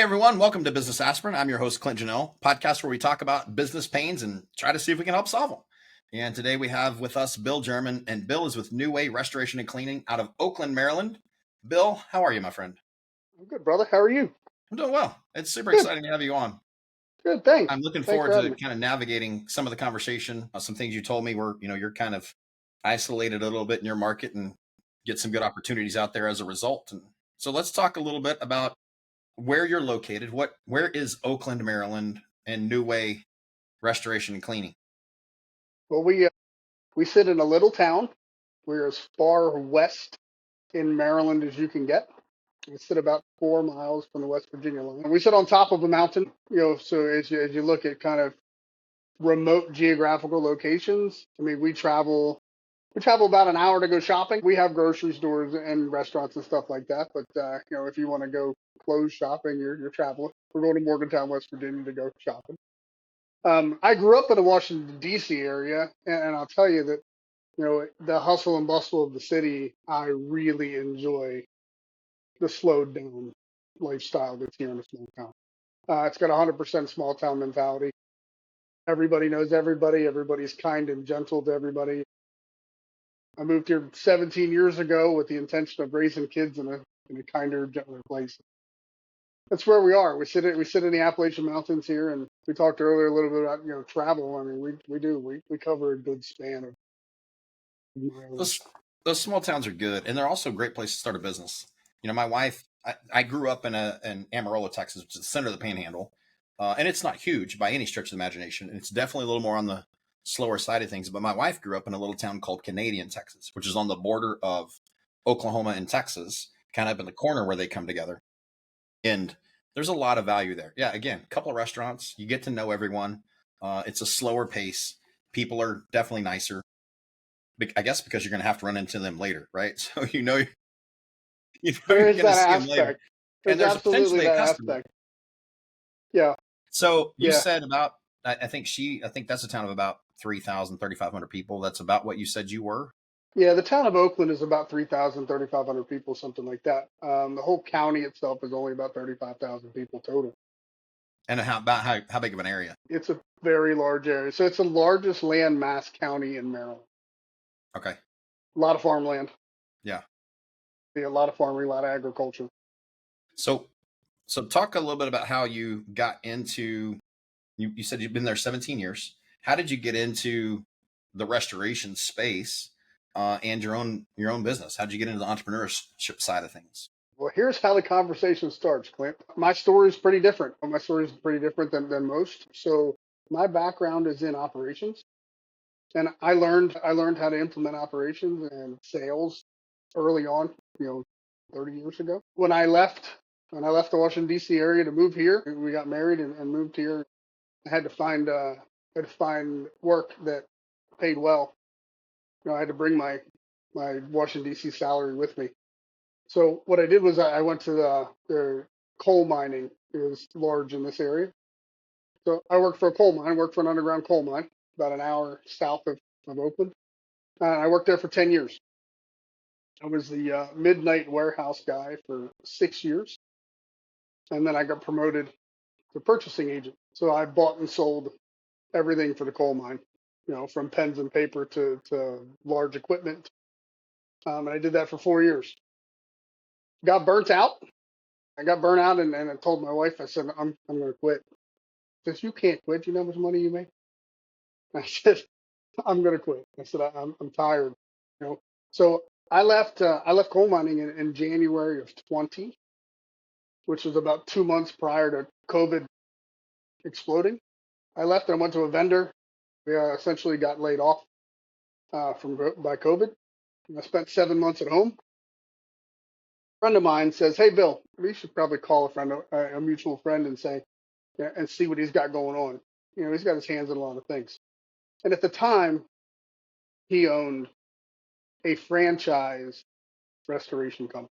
everyone. Welcome to Business Aspirin. I'm your host, Clint Junell, podcast where we talk about business pains and try to see if we can help solve them. And today we have with us Bill German, and Bill is with NuWay Restoration and Cleaning out of Oakland, Maryland. Bill, how are you, my friend? I'm good, brother. How are you? I'm doing well. It's super exciting to have you on. Good, thanks. I'm looking forward to kind of navigating some of the conversation. Some things you told me were, you're kind of isolated a little bit in your market and get some good opportunities out there as a result. And so let's talk a little bit about where you're located. Where is Oakland, Maryland, and NuWay Restoration and Cleaning? Well, we sit in a little town. We're as far west in Maryland as you can get. We sit about 4 miles from the West Virginia line. And we sit on top of a mountain, so as you look at kind of remote geographical locations, I mean, we travel about an hour to go shopping. We have grocery stores and restaurants and stuff like that. But, if you want to go clothes shopping, you're traveling. We're going to Morgantown, West Virginia to go shopping. I grew up in the Washington, D.C. area, and I'll tell you that, the hustle and bustle of the city, I really enjoy the slowed down lifestyle that's here in a small town. It's got 100% small town mentality. Everybody knows everybody. Everybody's kind and gentle to everybody. I moved here 17 years ago with the intention of raising kids in a kinder, gentler place. That's where we are. We sit in the Appalachian Mountains here, and we talked earlier a little bit about travel. I mean, we cover a good span of miles. Those small towns are good, and they're also a great place to start a business. My wife, I grew up in Amarillo, Texas, which is the center of the Panhandle, and it's not huge by any stretch of the imagination. And it's definitely a little more on the slower side of things. But my wife grew up in a little town called Canadian, Texas, which is on the border of Oklahoma and Texas, kind of up in the corner where they come together. And there's a lot of value there. Yeah, again, a couple of restaurants. You get to know everyone. It's a slower pace. People are definitely nicer. I guess because you're going to have to run into them later, right? So you're going to see them later. And there's potentially a customer. Aspect. Yeah. So you said about, I think that's a town of about 3,500 people. That's about what you said you were? Yeah, the town of Oakland is about 3,000, 3,500 people, something like that. The whole county itself is only about 35,000 people total. And how big of an area? It's a very large area. So it's the largest land mass county in Maryland. Okay. A lot of farmland. Yeah. A lot of farming, a lot of agriculture. So talk a little bit about how you got into, you said you've been there 17 years. How did you get into the restoration space and your own business? How did you get into the entrepreneurship side of things? Well, here's how the conversation starts, Clint. My story is pretty different. My story is pretty different than most. So my background is in operations. And I learned how to implement operations and sales early on, 30 years ago. When I left the Washington, D.C. area to move here, we got married and moved here. I had to find work that paid well. I had to bring my Washington, D.C. salary with me. So what I did was I went to the coal mining is large in this area. So I worked for a coal mine. I worked for an underground coal mine about an hour south of Oakland. I worked there for 10 years. I was the midnight warehouse guy for 6 years. And then I got promoted to purchasing agent. So I bought and sold everything for the coal mine, from pens and paper to large equipment. And I did that for 4 years. Got burnt out. I got burnt out and I told my wife, I said, I'm going to quit. She says, you can't quit. You know how much money you make? I said, I'm going to quit. I said, I'm tired. So I left coal mining in January of 20, which was about 2 months prior to COVID exploding. I left and I went to a vendor. We essentially got laid off by COVID. I spent 7 months at home. A friend of mine says, hey, Bill, we should probably call a mutual friend and and see what he's got going on. He's got his hands in a lot of things. And at the time, he owned a franchise restoration company.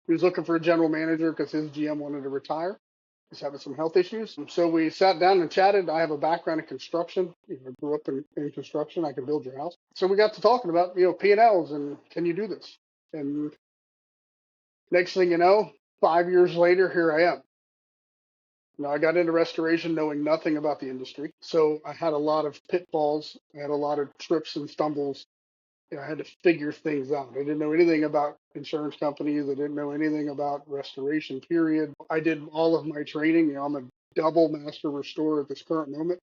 He was looking for a general manager because his GM wanted to retire. He's having some health issues. So we sat down and chatted. I have a background in construction. I grew up in construction. I can build your house. So we got to talking about, P&Ls and can you do this? And next thing you know, 5 years later, here I am. I got into restoration knowing nothing about the industry. So I had a lot of pitfalls. I had a lot of trips and stumbles. I had to figure things out. I didn't know anything about insurance companies. I didn't know anything about restoration, period. I did all of my training. I'm a double master restorer at this current moment.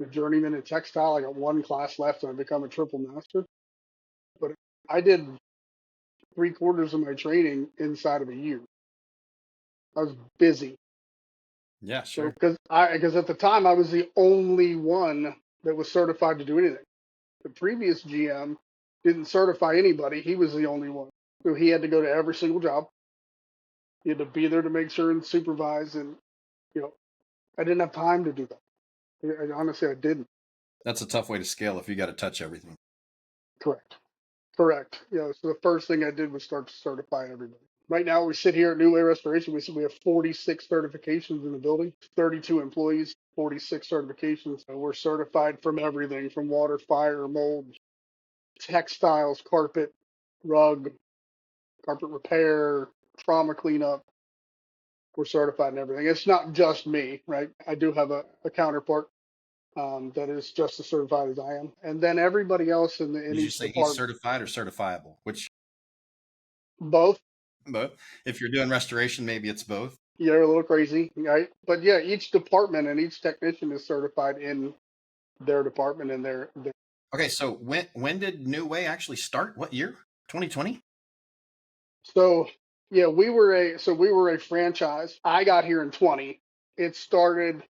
I'm a journeyman in textile. I got one class left and I become a triple master. But I did 3/4 of my training inside of a year. I was busy. Yeah, So sure. because at the time I was the only one that was certified to do anything. The previous GM didn't certify anybody. He was the only one. So he had to go to every single job. He had to be there to make sure and supervise. And, you know, I didn't have time to do that. Honestly, I didn't. That's a tough way to scale if you got to touch everything. Correct. Correct. So the first thing I did was start to certify everybody. Right now, we sit here at NuWay Restoration. We have 46 certifications in the building, 32 employees, 46 certifications. We're certified from everything from water, fire, mold, textiles, carpet, rug, carpet repair, trauma cleanup. We're certified in everything. It's not just me, right? I do have a counterpart that is just as certified as I am, and then everybody else in Did you each say he's department, certified or certifiable? Which both. both? If you're doing restoration, maybe it's both. You're a little crazy, right? But yeah, each department and each technician is certified in their department and their. Okay, so when did NuWay actually start? What year? 2020? So yeah, we were a franchise. I got here in 20. It started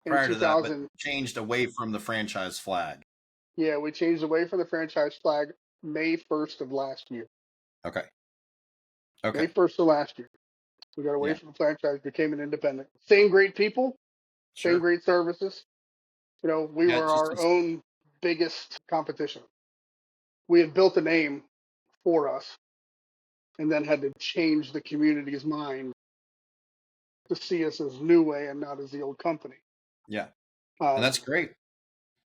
in Prior to that, but 2000. changed away from the franchise flag. Yeah, we changed away from the franchise flag May 1st of last year. Okay. May Okay. 1st of last year. We got away Yeah. from the franchise, became an independent. Same great people, same Sure. great services. We Yeah. were It's just our own biggest competition. We had built a name for us and then had to change the community's mind to see us as NuWay and not as the old company. yeah, and Um, that's great.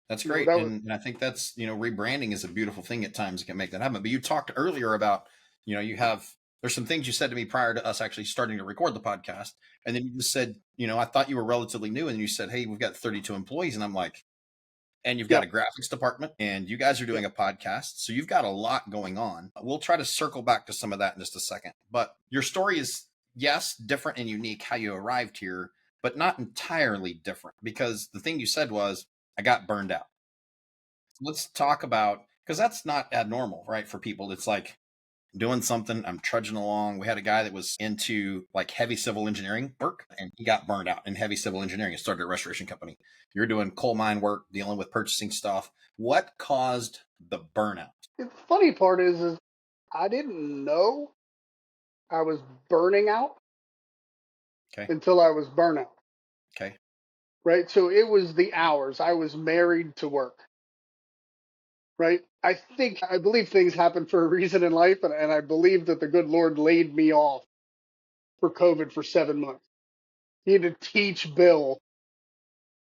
That's you know, great. that was And I think that's, rebranding is a beautiful thing at times. It can make that happen. But you talked earlier about, there's some things you said to me prior to us actually starting to record the podcast. And then you just said, I thought you were relatively new. And you said, hey, we've got 32 employees. And I'm like, and you've got yeah, a graphics department and you guys are yeah. doing a podcast. So you've got a lot going on. We'll try to circle back to some of that in just a second. But your story is, yes, different and unique how you arrived here, but not entirely different because the thing you said was, I got burned out. Let's talk about, because that's not abnormal, right? For people, it's like doing something, I'm trudging along. We had a guy that was into like heavy civil engineering work and he got burned out in heavy civil engineering and started a restoration company. You're doing coal mine work, dealing with purchasing stuff. What caused the burnout? The funny part is I didn't know I was burning out Okay. until I was burnout, Okay. right? So it was the hours. I was married to work, right? I believe things happen for a reason in life, and I believe that the good Lord laid me off for COVID for 7 months. He had to teach Bill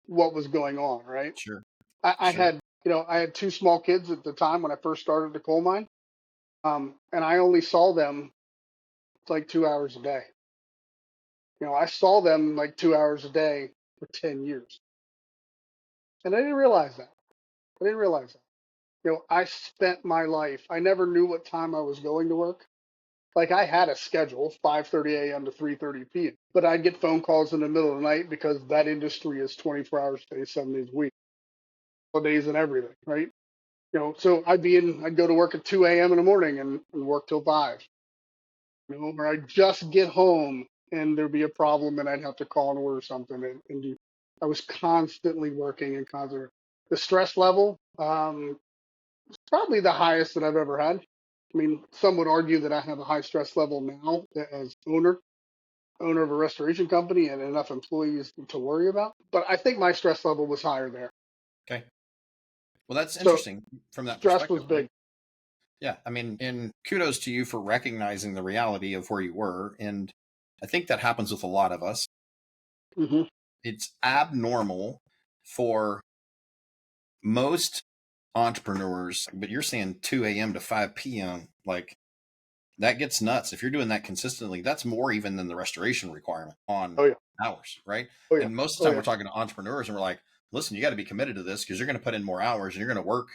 what was going on, right? Sure. I Sure. had, I had two small kids at the time when I first started the coal mine, and I only saw them like 2 hours a day. I saw them like 2 hours a day for 10 years, and I didn't realize that. I didn't realize that. I spent my life. I never knew what time I was going to work. Like I had a schedule, 5:30 a.m. to 3:30 p.m. But I'd get phone calls in the middle of the night because that industry is 24 hours a day, 7 days a week, holidays and everything, right? So I'd go to work at 2 a.m. in the morning and work till 5. Or I'd just get home and there'd be a problem and I'd have to call and order something and do. I was constantly working and constantly. The stress level, is probably the highest that I've ever had. I mean, some would argue that I have a high stress level now as owner of a restoration company and enough employees to worry about. But I think my stress level was higher there. Okay. Well, that's So interesting from that stress was perspective, right? big. Yeah. I mean, and kudos to you for recognizing the reality of where you were. And I think that happens with a lot of us. Hmm. It's abnormal for most entrepreneurs, but you're saying 2 a.m. to 5 p.m. Like that gets nuts. If you're doing that consistently, that's more even than the restoration requirement on Oh yeah. hours, right? Oh yeah. And most of the Oh time yeah. we're talking to entrepreneurs and we're like, listen, you got to be committed to this because you're going to put in more hours and you're going to work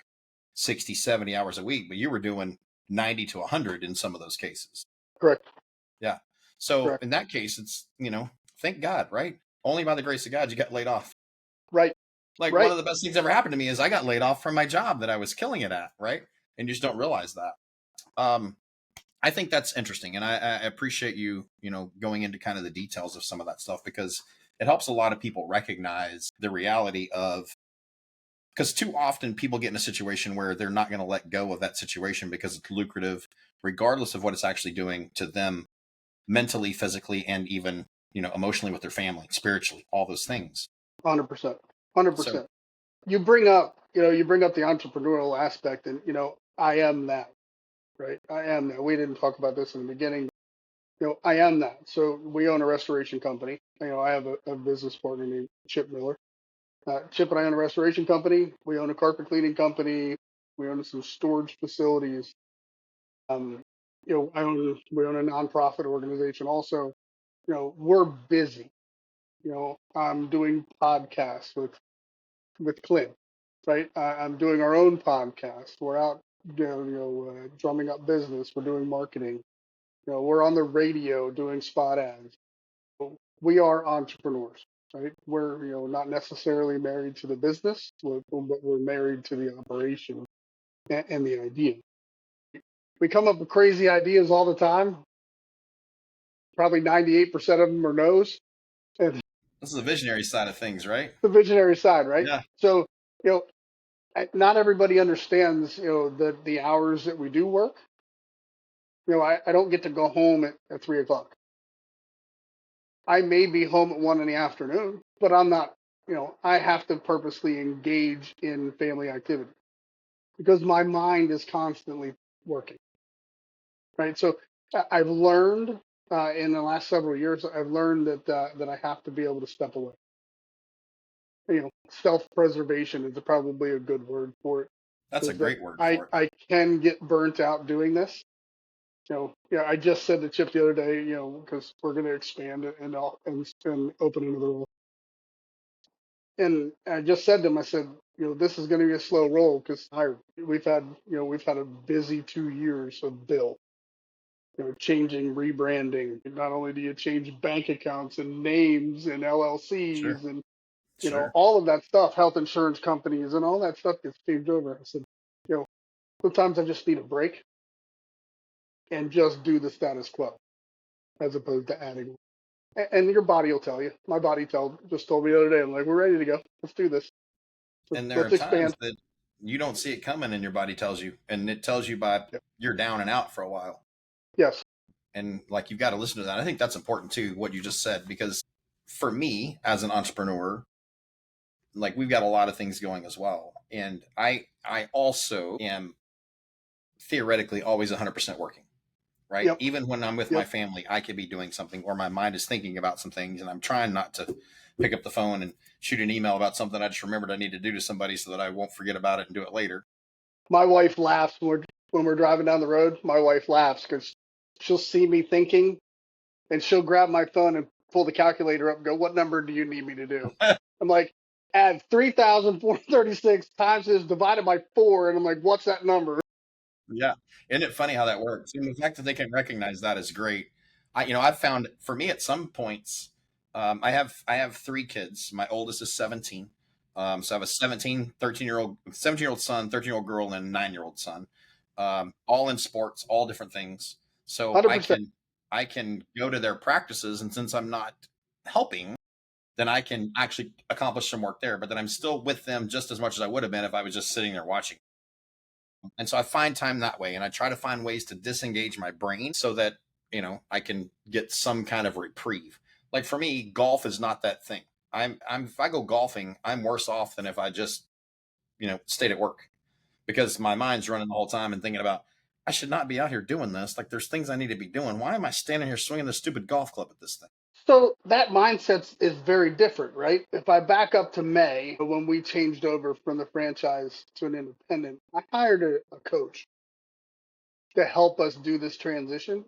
60, 70 hours a week, but you were doing 90 to 100 in some of those cases. Correct. Yeah. So Correct. in that case, it's, thank God, right? Only by the grace of God you got laid off. Right. Like one Right. of the best things ever happened to me is I got laid off from my job that I was killing it at, right? And you just don't realize that. I think that's interesting, and I appreciate you, going into kind of the details of some of that stuff because it helps a lot of people recognize the reality of, because too often people get in a situation where they're not going to let go of that situation because it's lucrative, regardless of what it's actually doing to them mentally, physically, and even emotionally with their family, spiritually, all those things. 100%. 100%. So You bring up the entrepreneurial aspect, and I am that, right? I am that. We didn't talk about this in the beginning. I am that. So we own a restoration company. I have a business partner named Chip Miller. Chip and I own a restoration company. We own a carpet cleaning company. We own some storage facilities. Um, we own a nonprofit organization also. We're busy. I'm doing podcasts with Clint, right? I'm doing our own podcast. We're out, drumming up business. We're doing marketing. We're on the radio doing spot ads. We are entrepreneurs, right? We're, not necessarily married to the business, but we're married to the operation and the idea. We come up with crazy ideas all the time. Probably 98% of them are no's. And this is the visionary side of things, right? the visionary side, right? Yeah, So, you know, not everybody understands, the hours that we do work. I don't get to go home at 3 o'clock. I may be home at 1 in the afternoon, but I'm not, I have to purposely engage in family activity because my mind is constantly working, right? So I've learned in the last several years, I've learned that I have to be able to step away. Self-preservation is probably a good word for it. that's a Is that great word I for it. I can get burnt out doing this. Yeah, I just said to Chip the other day, because we're going to expand it and open another role. And I just said to him, I said, this is going to be a slow roll because we've had a busy 2 years of Bill, changing, rebranding. Not only do you change bank accounts and names and Sure, LLCs and sure. all of that stuff, health insurance companies and all that stuff gets changed over. I said, you know, sometimes I just need a break and just do the status quo as opposed to adding. And your body will tell you. My body just told me the other day, I'm like, we're ready to go. Let's do this. And there are Let's times expand. that you don't see it coming and your body tells you, and it tells you by Yep. you're down and out for a while. Yes. And like you've got to listen to that. I think that's important too, what you just said, because for me as an entrepreneur, like we've got a lot of things going as well. And I also am theoretically always 100% working, right? Yep. Even when I'm with my Yep. family, I could be doing something or my mind is thinking about some things and I'm trying not to pick up the phone and shoot an email about something I just remembered I need to do to somebody so that I won't forget about it and do it later. My wife laughs when we're driving down the road. My wife laughs because she'll see me thinking and she'll grab my phone and pull the calculator up and go, "What number do you need me to do?" I'm like, "Add 3,436 times this divided by 4." And I'm like, "What's that number?" Yeah. Isn't it funny how that works? And the fact that they can recognize that is great. I've found for me at some points, I have three kids. My oldest is 17. So I have a 17-year old son, 13-year-old girl, and a 9-year-old son. All in sports, all different things. So I 100%. can I can go to their practices, and since I'm not helping, then I can actually accomplish some work there. But then I'm still with them just as much as I would have been if I was just sitting there watching. And so I find time that way and I try to find ways to disengage my brain so that, I can get some kind of reprieve. Like for me, golf is not that thing. I'm if I go golfing, I'm worse off than if I just, stayed at work because my mind's running the whole time and thinking about I should not be out here doing this. Like there's things I need to be doing. Why am I standing here swinging this stupid golf club at this thing? So that mindset is very different, right? If I back up to May, when we changed over from the franchise to an independent, I hired a coach. to help us do this transition.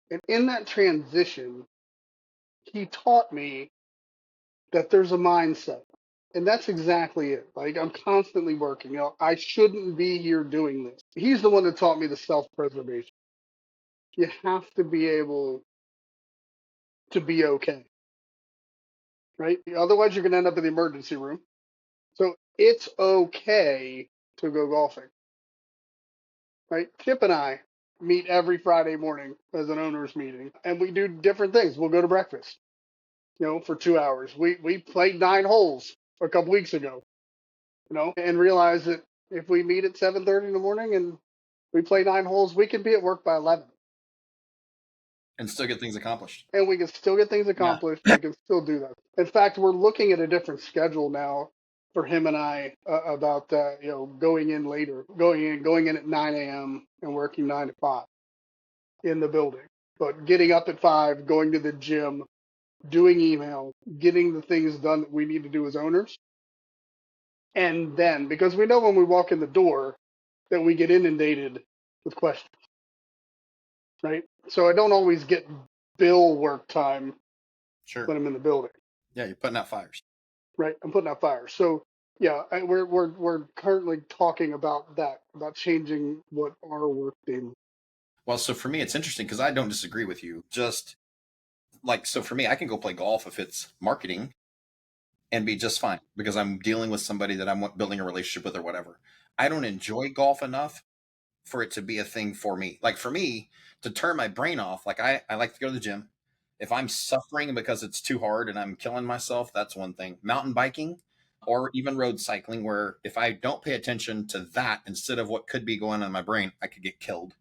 And in that transition, he taught me that there's a mindset. And that's exactly it. Like, I'm constantly working. I shouldn't be here doing this. He's the one that taught me the self-preservation. You have to be able to be okay, right? Otherwise, you're going to end up in the emergency room. So it's okay to go golfing, right? Chip and I meet every Friday morning as an owners meeting, and we do different things. We'll go to breakfast, for 2 hours. We played 9 holes a couple weeks ago, and realized that if we meet at 7:30 in the morning and we play 9 holes, we can be at work by 11. And still get things accomplished. And we can still get things Yeah. accomplished. We can still do that. In fact, we're looking at a different schedule now for him and I about going in later, going in at 9 a.m. and working 9 to 5 in the building, but getting up at 5, going to the gym, doing email, getting the things done that we need to do as owners. And then, because we know when we walk in the door that we get inundated with questions, right? So I don't always get bill work time Sure. when I'm in the building. Yeah, you're putting out fires. Right, I'm putting out fires. So yeah, we're currently talking about that, about changing what our work day. Well, so for me, it's interesting because I don't disagree with you. Just like, so for me, I can go play golf if it's marketing and be just fine because I'm dealing with somebody that I'm building a relationship with or whatever. I don't enjoy golf enough for it to be a thing for me. Like for me, to turn my brain off, like I like to go to the gym. If I'm suffering because it's too hard and I'm killing myself, that's one thing. Mountain biking or even road cycling, where if I don't pay attention to that instead of what could be going on in my brain, I could get killed.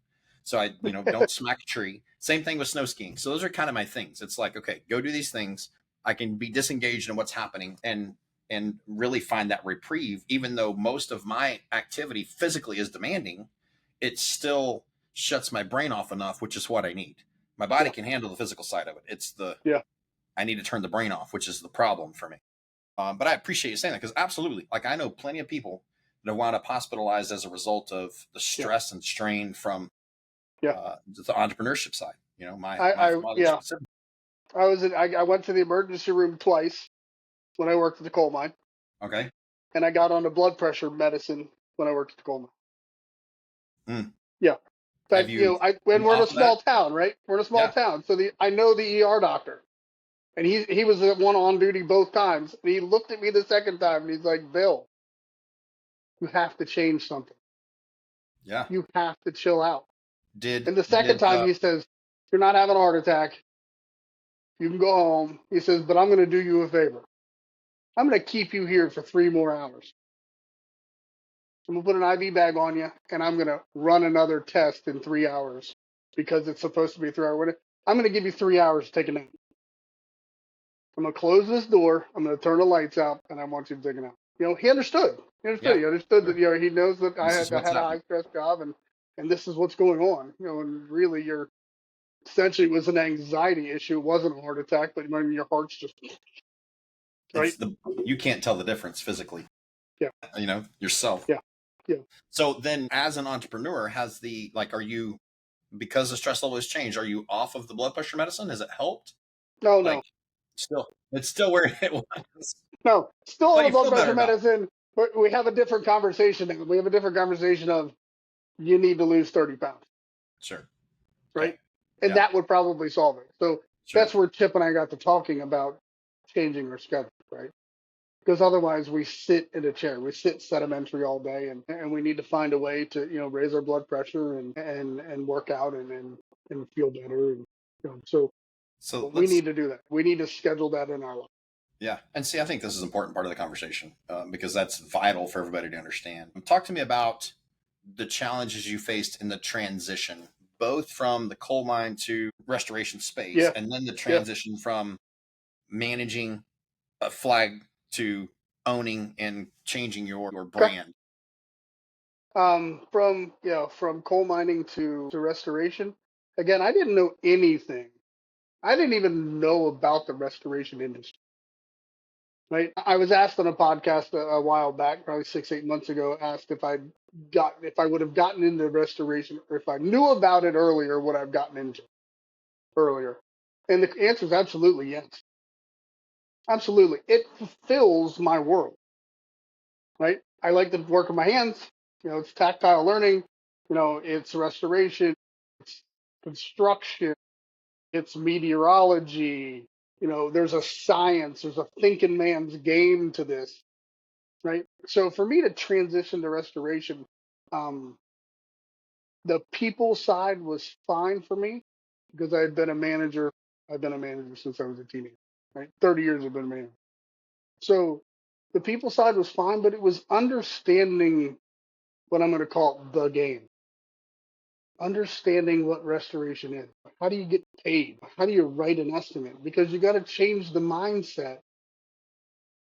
So I, don't smack a tree. Same thing with snow skiing. So those are kind of my things. It's like, okay, go do these things. I can be disengaged in what's happening and really find that reprieve, even though most of my activity physically is demanding, it still shuts my brain off enough, which is what I need. My body Yeah. can handle the physical side of it. It's Yeah. I need to turn the brain off, which is the problem for me. But I appreciate you saying that because absolutely, like I know plenty of people that have wound up hospitalized as a result of the Yeah. stress and strain from Yeah. the entrepreneurship side. My father Yeah, specifically. I went to the emergency room twice when I worked at the coal mine, Okay. and I got on the blood pressure medicine when I worked at the coal mine. Mm. Yeah. Have But you when come we're in a off of that? small town, right? We're in a small Yeah. town, so I know the ER doctor, and he was the one on duty both times. And he looked at me the second time, and he's like, "Bill, you have to change something. Yeah. You have to chill out." Did And the second did time he says, "You're not having a heart attack. You can go home." He says, "But I'm going to do you a favor. I'm going to keep you here for 3 more hours. I'm going to put an IV bag on you, and I'm going to run another test in 3 hours because it's supposed to be a 3-hour window. I'm going to give you 3 hours to take a nap. I'm going to close this door. I'm going to turn the lights out, and I want you to take a nap." He understood. He understood. yeah. He understood that Sure. he knows that I This is had I what's had a happening. high stress job, and this is what's going on. And really, essentially it was an anxiety issue. It wasn't a heart attack, but your heart's just right. It's you can't tell the difference physically. Yeah. Yourself. Yeah. Yeah. So then, as an entrepreneur, are you, because the stress level has changed, are you off of the blood pressure medicine? Has it helped? No, Like, no, it's still where it was, no. Still on but the you blood feel pressure better now. medicine, but we have a different conversation now. We have a different conversation of you need to lose 30 pounds, Sure. Okay. right? And Yeah. that would probably solve it. So Sure. that's where Chip and I got to talking about changing our schedule, right? Because otherwise we sit in a chair, we sit sedimentary all day, and we need to find a way to raise our blood pressure and work out and feel better, and So we let's, need to do that. We need to schedule that in our life. yeah. And see, I think this is an important part of the conversation because that's vital for everybody to understand. Talk to me about the challenges you faced in the transition, both from the coal mine to restoration space, Yeah, and then the yeah. transition from managing a flag to owning and changing your Okay. brand. From coal mining to restoration. Again, I didn't know anything. I didn't even know about the restoration industry. right? I was asked on a podcast a while back, probably 6, 8 months ago, asked if I would have gotten into restoration, or if I knew about it earlier, would I've gotten into earlier? And the answer is absolutely yes. Absolutely. It fulfills my world, right? I like to work with my hands. It's tactile learning. It's restoration, it's construction, it's meteorology. There's a science, there's a thinking man's game to this, right? So for me to transition to restoration, um, the people side was fine for me because I had been a manager. I've been a manager since I was a teenager, right? 30 years I've been a manager. So the people side was fine, but it was understanding what I'm going to call the game, understanding what restoration is. How do you get paid? How do you write an estimate? Because you got to change the mindset.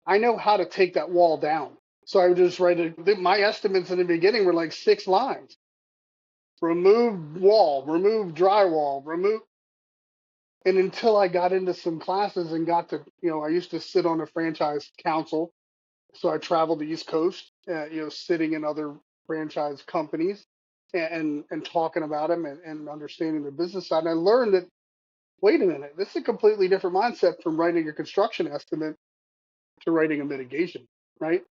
I know how to take that wall down. So I would just write my estimates in the beginning were like 6 lines. Remove wall, remove drywall, remove. And until I got into some classes and got to, I used to sit on a franchise council. So I traveled the East Coast, sitting in other franchise companies and talking about them and understanding the business side. And I learned that, wait a minute, this is a completely different mindset from writing a construction estimate to writing a mitigation, right?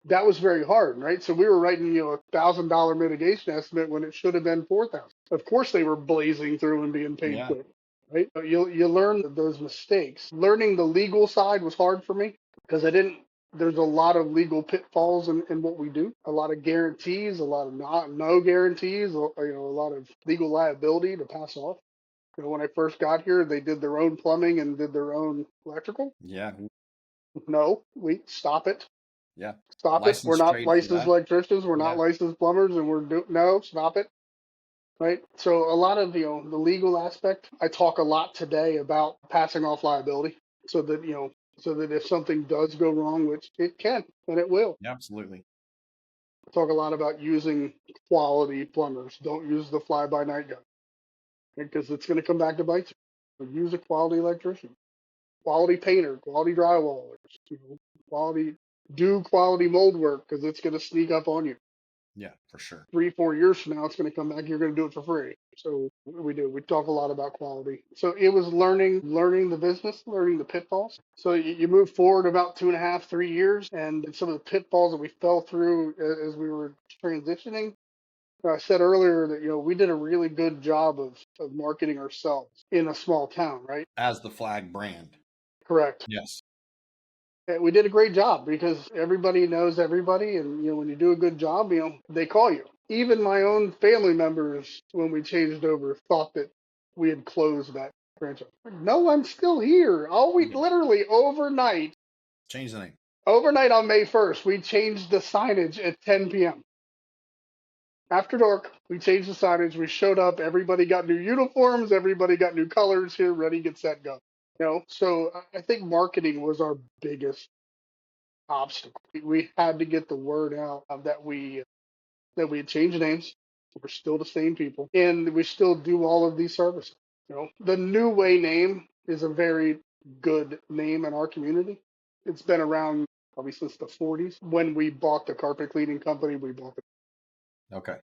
That was very hard, right? So we were writing, $1,000 mitigation estimate when it should have been 4,000. Of course, they were blazing through and being paid Yeah. quick, right? But you learn those mistakes. Learning the legal side was hard for me because I didn't. There's a lot of legal pitfalls in what we do. A lot of guarantees, a lot of no guarantees, a lot of legal liability to pass off. When I first got here, they did their own plumbing and did their own electrical. Yeah. No, we stop it. Yeah. Stop it. We're Licensed not trade for licensed that. electricians. We're not Yeah. licensed plumbers, and no, stop it. Right. So a lot of, the legal aspect, I talk a lot today about passing off liability so that if something does go wrong, which it can, and it will. Yeah, absolutely. I talk a lot about using quality plumbers. Don't use the fly by night guy because it's going to come back to bite you. Use a quality electrician, quality painter, quality drywallers, quality, do quality mold work because it's going to sneak up on you. Yeah, for sure. 3, 4 years from now, it's going to come back. You're going to do it for free. So we do. We talk a lot about quality. So it was learning the business, learning the pitfalls. So you move forward about 2.5, 3 years, and some of the pitfalls that we fell through as we were transitioning. I said earlier that we did a really good job of marketing ourselves in a small town, right? As the flag brand. Correct. Yes. We did a great job because everybody knows everybody, and when you do a good job, they call you. Even my own family members, when we changed over, thought that we had closed that franchise. No, I'm still here. Yeah. Literally Change the name. overnight on May 1st, we changed the signage at 10 p.m. After dark, we changed the signage. We showed up. Everybody got new uniforms. Everybody got new colors here. Ready, get set, go. So I think marketing was our biggest obstacle. We had to get the word out that we had changed names. We're still the same people, and we still do all of these services. The NuWay name is a very good name in our community. It's been around probably since the 40s. When we bought the carpet cleaning company, we bought it. Okay.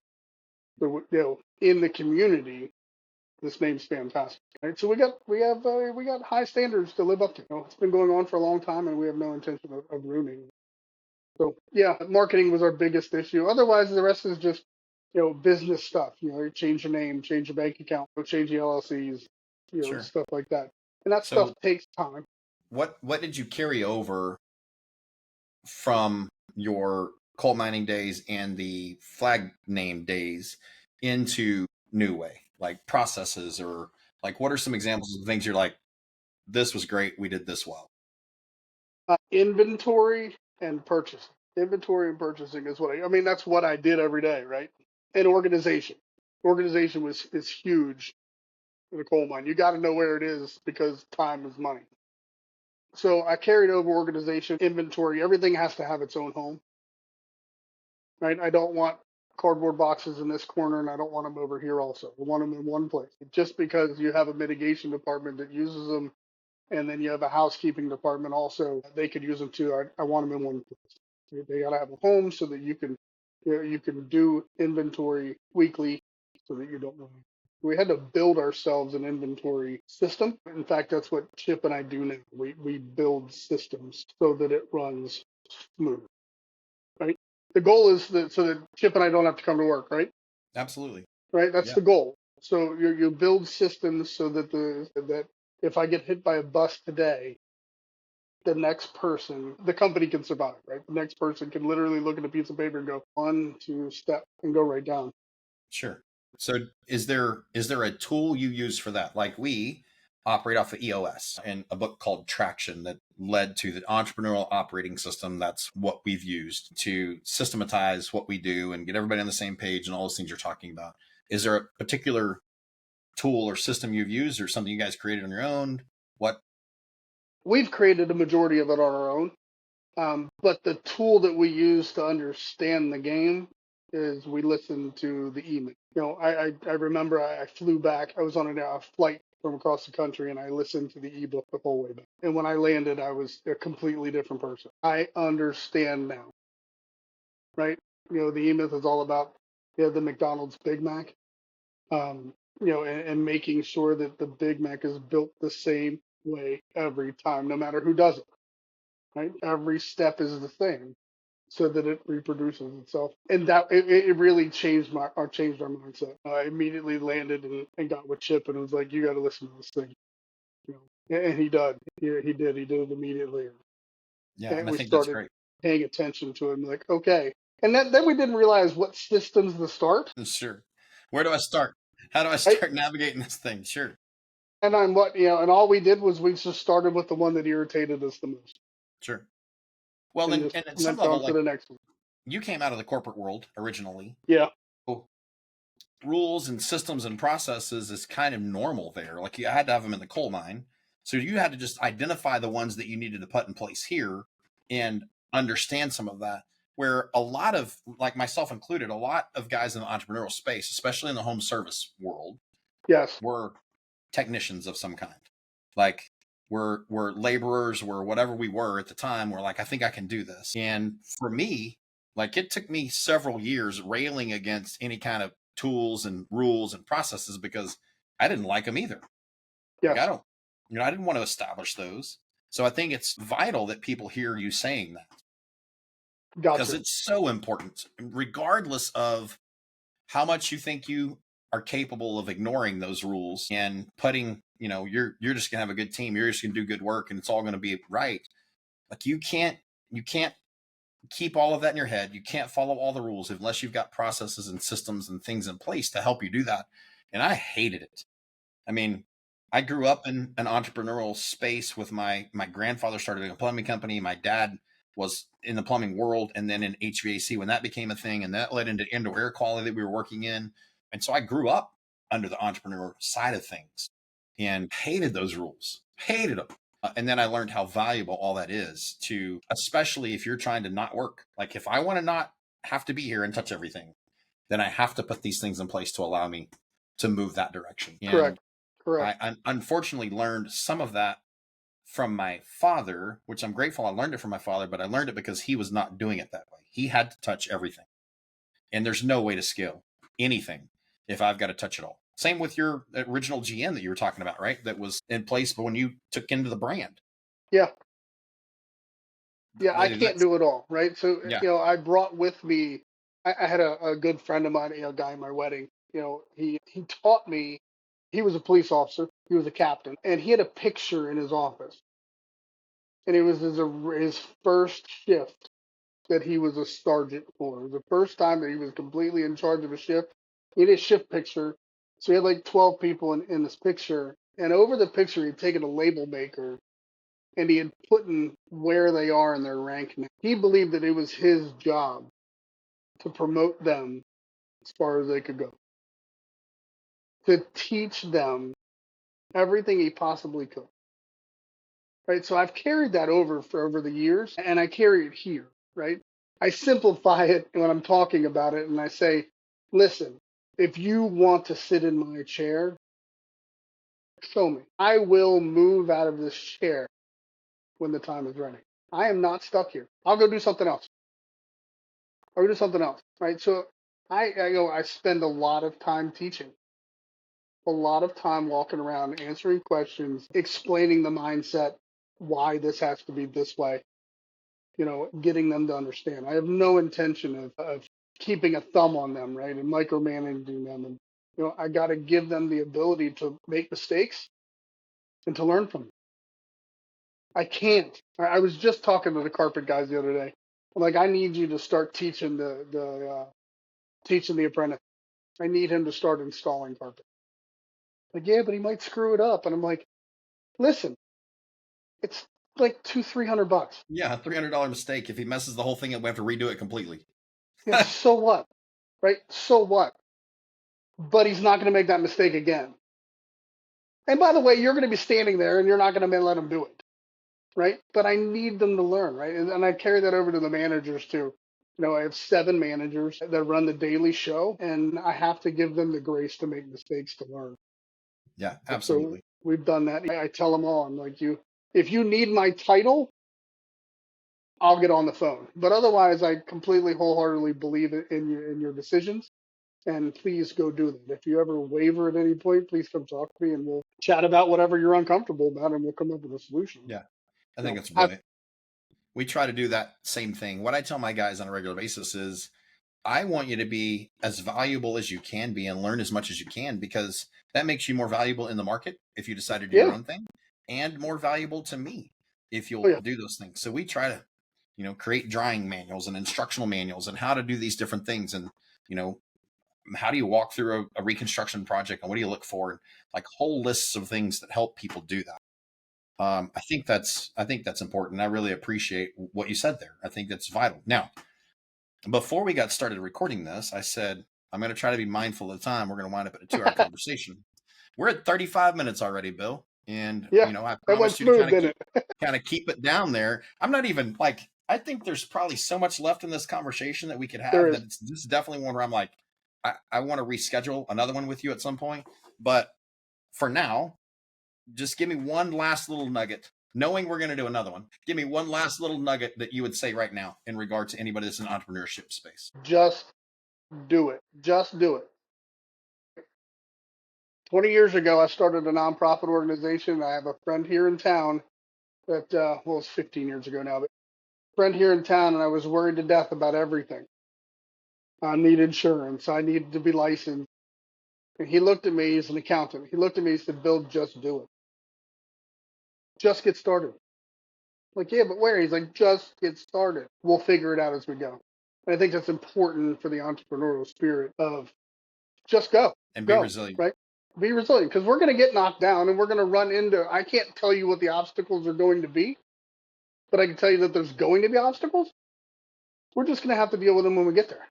So, in the community, this name's fantastic. Right? So we got high standards to live up to. It's been going on for a long time, and we have no intention of ruining it. So yeah, marketing was our biggest issue. Otherwise, the rest is just business stuff. You change your name, change your bank account, change your LLCs, Sure. stuff like that. And that stuff So takes time. what did you carry over from your coal mining days and the flag name days into NuWay? Like processes, or like what are some examples of things you're like, this was great, we did this well? Inventory and purchasing. Inventory and purchasing is what I mean. That's what I did every day, right? And organization. Organization is huge in a coal mine. You got to know where it is because time is money. So I carried over organization, inventory. Everything has to have its own home, right? I don't want cardboard boxes in this corner, and I don't want them over here also. I want them in one place. Just because you have a mitigation department that uses them And then you have a housekeeping department also. They could use them too. I want them in one place. They got to have a home so that you can do inventory weekly so that you don't really. We had to build ourselves an inventory system. In fact, that's what Chip and I do now. We build systems so that it runs smooth, right? The goal is that so that Chip and I don't have to come to work, right? Absolutely. Right? That's Yeah. the goal. So you build systems so that that if I get hit by a bus today, the next person, the company can survive, right? The next person can literally look at a piece of paper and go 1, 2 step and go right down. Sure. So is there a tool you use for that? Like we operate off of EOS and a book called Traction that led to the entrepreneurial operating system. That's what we've used to systematize what we do and get everybody on the same page and all those things you're talking about. Is there a particular tool or system you've used or something you guys created on your own? What? We've created a majority of it on our own. But the tool that we use to understand the game is we listen to the email. I remember I flew back. I was on a flight from across the country, and I listened to the ebook the whole way back. And when I landed, I was a completely different person. I understand now, right? The email is all about the McDonald's Big Mac, and making sure that the Big Mac is built the same way every time, no matter who does it, right? Every step is the same so that it reproduces itself. And that it really changed our mindset. I immediately landed and got with Chip and was like, you got to listen to this thing. And he did. He did. He did it immediately. Yeah, And and I we think that's started great. paying attention to it and like, okay. And then we didn't realize what systems to start. Sure. Where do I start? How do I Right? start navigating this thing? Sure. And on and all we did was we just started with the one that irritated us the most Sure. Well, and then, just and at some went level, on to like the next one. you came out of the corporate world originally. Yeah. So rules and systems and processes is kind of normal there. Like you had to have them in the coal mine. So you had to just identify the ones that you needed to put in place here and understand some of that. Where a lot of, like myself included, a lot of guys in the entrepreneurial space, especially in the home service world, Yes. were technicians of some kind. Like we're laborers, we're whatever we were at the time. We're like, I think I can do this. And for me, like it took me several years railing against any kind of tools and rules and processes because I didn't like them either. Like I Yes. don't, I didn't want to establish those. So I think it's vital that people hear you saying that because Gotcha. it's so important, regardless of how much you think you are capable of ignoring those rules and putting, you're just gonna have a good team, you're just gonna do good work and it's all gonna be right. Like you can't keep all of that in your head. You can't follow all the rules unless you've got processes and systems and things in place to help you do that. And I hated it. I mean, I grew up in an entrepreneurial space with my grandfather started a plumbing company. My dad was in the plumbing world and then in HVAC when that became a thing. And that led into indoor air quality that we were working in. And so I grew up under the entrepreneur side of things and hated those rules, hated them. And then I learned how valuable all that is to, especially if you're trying to not work. Like if I want to not have to be here and touch everything, then I have to put these things in place to allow me to move that direction. And Correct. Correct. I unfortunately learned some of that from my father, which I'm grateful I learned it from my father, but I learned it because he was not doing it that way. He had to touch everything. And there's no way to scale anything if I've got to touch it all. Same with your original GM that you were talking about, right? That was in place when you took into the brand. Yeah. Yeah, I can't That's, do it all, right? So, yeah. I brought with me, I had a good friend of mine, guy in my wedding. He taught me, he was a police officer, he was a captain, and he had a picture in his office. And it was his first shift that he was a sergeant for. It was the first time that he was completely in charge of a shift. He had a shift picture. So he had like 12 people in this picture. And over the picture, he'd taken a label maker and he had put in where they are in their rank now. He believed that it was his job to promote them as far as they could go, to teach them everything he possibly could. Right. So I've carried that over the years and I carry it here. Right. I simplify it when I'm talking about it and I say, listen, if you want to sit in my chair, Show me. I will move out of this chair when the time is ready. I am not stuck here. I'll go do something else. I'll go do something else. Right. So I spend a lot of time teaching, a lot of time walking around, answering questions, explaining the mindset, why this has to be this way, getting them to understand. I have no intention of keeping a thumb on them, right, and micromanaging them. And, I got to give them the ability to make mistakes and to learn from them. I can't. I was just talking to the carpet guys the other day. I'm like, I need you to start teaching teaching the apprentice. I need him to start installing carpet. Like, yeah, but he might screw it up. And I'm like, listen, it's like $200-300. Yeah, $300 mistake. If he messes the whole thing up, we have to redo it completely. Yeah, so what? Right? So what? But he's not going to make that mistake again. And by the way, you're going to be standing there and you're not going to let him do it. Right? But I need them to learn, right? And I carry that over to the managers too. I have 7 managers that run the daily show, and I have to give them the grace to make mistakes to learn. Yeah, So absolutely. we've done that. I tell them all, I'm like, if you need my title, I'll get on the phone. But otherwise, I completely wholeheartedly believe in your decisions. And please go do them. If you ever waver at any point, please come talk to me, and we'll chat about whatever you're uncomfortable about, and we'll come up with a solution. Yeah, I think it's I brilliant. We try to do that same thing. What I tell my guys on a regular basis is I want you to be as valuable as you can be and learn as much as you can, because that makes you more valuable in the market if you decide to do your own thing, and more valuable to me if you'll do those things. So we try to, create drying manuals and instructional manuals and how to do these different things. And, how do you walk through a reconstruction project and what do you look for? Like whole lists of things that help people do that. I think that's important. I really appreciate what you said there. I think that's vital. Now, before we got started recording this, I said, I'm going to try to be mindful of the time. We're going to wind up at a 2-hour conversation. We're at 35 minutes already, Bill. And, I promised you to kind of keep it down there. I'm not even like, I think there's probably so much left in this conversation that we could have that this is definitely one where I'm like, I want to reschedule another one with you at some point. But for now, just give me one last little nugget, knowing we're going to do another one. Give me one last little nugget that you would say right now in regard to anybody that's in entrepreneurship space. Just do it. Just do it. 20 years ago, I started a nonprofit organization. I have a friend here in town that, it's 15 years ago now, but friend here in town, and I was worried to death about everything. I need insurance. I needed to be licensed. And he looked at me, he's an accountant. He looked at me, he said, Bill, just do it. Just get started. I'm like, yeah, but where? He's like, just get started. We'll figure it out as we go. And I think that's important for the entrepreneurial spirit of just go. And be resilient. Right? Be resilient, because we're going to get knocked down and we're going to run into, I can't tell you what the obstacles are going to be, but I can tell you that there's going to be obstacles. We're just going to have to deal with them when we get there.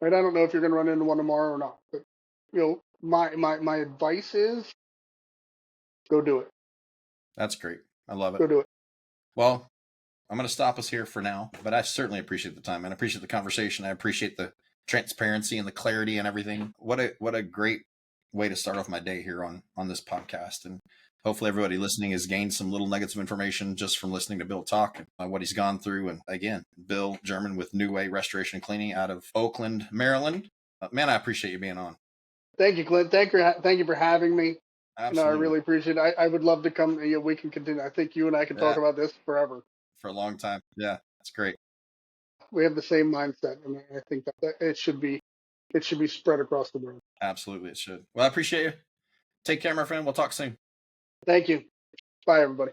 Right? I don't know if you're going to run into one tomorrow or not, but my advice is go do it. That's great. I love it. Go do it. Well, I'm going to stop us here for now, but I certainly appreciate the time and I appreciate the conversation. I appreciate the transparency and the clarity and everything. What a great way to start off my day here on this podcast. And hopefully everybody listening has gained some little nuggets of information just from listening to Bill talk and what he's gone through. And again, Bill German with NuWay Restoration and Cleaning out of Oakland, Maryland. Man, I appreciate you being on. Thank you, Clint. Thank you for having me. Absolutely. No, I really appreciate it. I would love to come. We can continue. I think you and I can talk about this forever. For a long time. Yeah, that's great. We have the same mindset, and I think that it should be spread across the world. Absolutely, it should. Well, I appreciate you. Take care, my friend. We'll talk soon. Thank you. Bye, everybody.